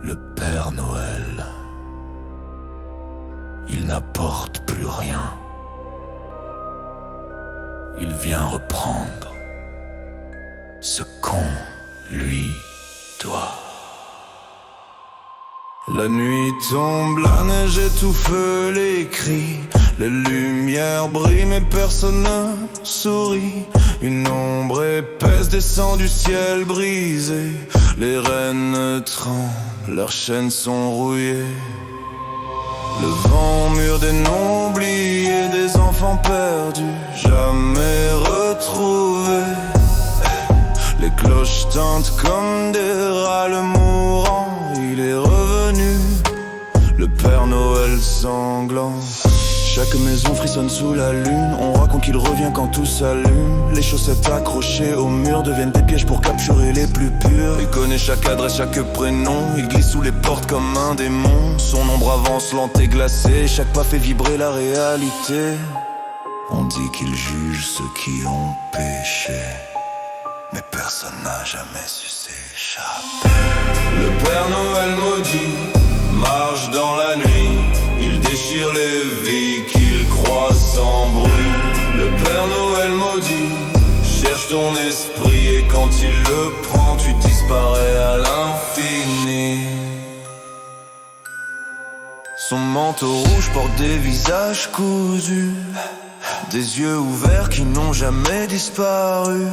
Le Père Noël, il n'apporte plus rien. Il vient reprendre ce qu'on lui doit. La nuit tombe, la neige étouffe les cris. Les lumières brillent mais personne ne sourit. Une ombre épaisse descend du ciel brisé. Les reines tremblent, leurs chaînes sont rouillées. Le vent mûr des noms oubliés, des enfants perdus, jamais retrouvés. Les cloches tintent comme des râles mourants. Il est revenu, le Père Noël sanglant. Chaque maison frissonne sous la lune. On raconte qu'il revient quand tout s'allume. Les chaussettes accrochées au mur deviennent des pièges pour capturer les plus purs. Il connaît chaque adresse, chaque prénom. Il glisse sous les portes comme un démon. Son ombre avance lente et glacée. Chaque pas fait vibrer la réalité. On dit qu'il juge ceux qui ont péché, mais personne n'a jamais su s'échapper. Le Père Noël maudit marche dans la nuit. Il déchire les vies qu'il croit sans bruit. Le Père Noël maudit cherche ton esprit, et quand il le prend, tu disparais à l'infini. Son manteau rouge porte des visages cousus, des yeux ouverts qui n'ont jamais disparu.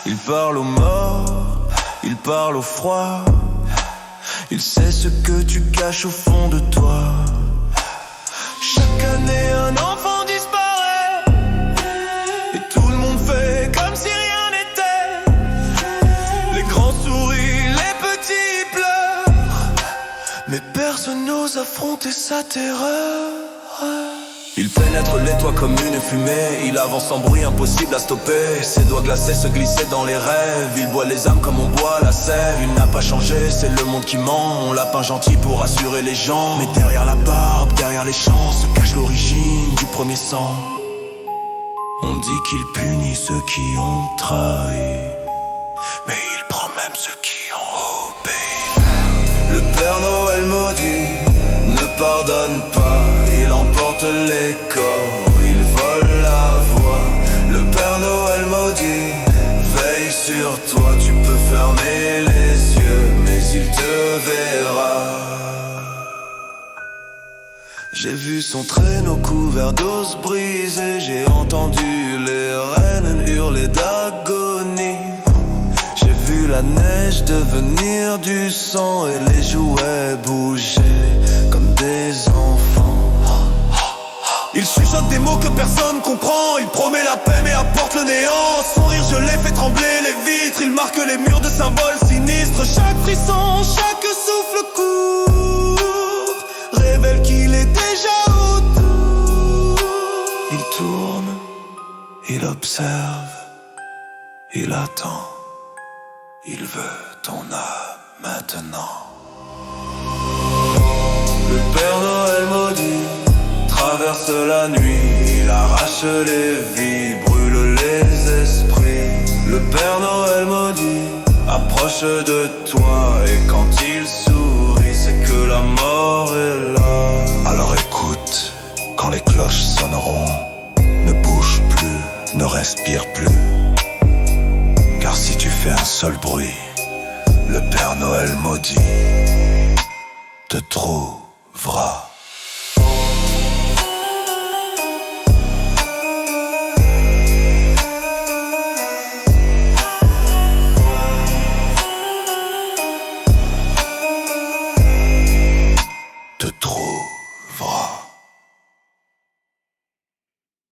Il parle aux morts, il parle au froid. Il sait ce que tu caches au fond de toi. Chaque année un enfant disparaît, et tout le monde fait comme si rien n'était. Les grands sourient, les petits pleurent, mais personne n'ose affronter sa terreur. Il pénètre les toits comme une fumée. Il avance sans bruit, impossible à stopper. Ses doigts glacés se glissaient dans les rêves. Il boit les âmes comme on boit la sève. Il n'a pas changé, c'est le monde qui ment. On l'a peint gentil pour rassurer les gens, mais derrière la barbe, derrière les champs, se cache l'origine du premier sang. On dit qu'il punit ceux qui ont trahi, mais il prend même ceux qui ont obéi. Le Père Noël maudit ne pardonne pas. Il emporte les corps, il vole la voix. Le Père Noël maudit veille sur toi. Tu peux fermer les yeux, mais il te verra. J'ai vu son traîneau couvert d'os brisés. J'ai entendu les reines hurler d'agonie. J'ai vu la neige devenir du sang et les jouets bouger comme des enfants. Il chuchote des mots que personne comprend. Il promet la paix mais apporte le néant. Son rire gelé fait trembler les vitres. Il marque les murs de symboles sinistres. Chaque frisson, chaque souffle court révèle qu'il est déjà autour. Il tourne, il observe, il attend. Il veut ton âme maintenant. Le Père Noël maudit traverse la nuit, il arrache les vies, brûle les esprits. Le Père Noël maudit approche de toi, et quand il sourit, c'est que la mort est là. Alors écoute, quand les cloches sonneront, ne bouge plus, ne respire plus. Car si tu fais un seul bruit, le Père Noël maudit te trouvera.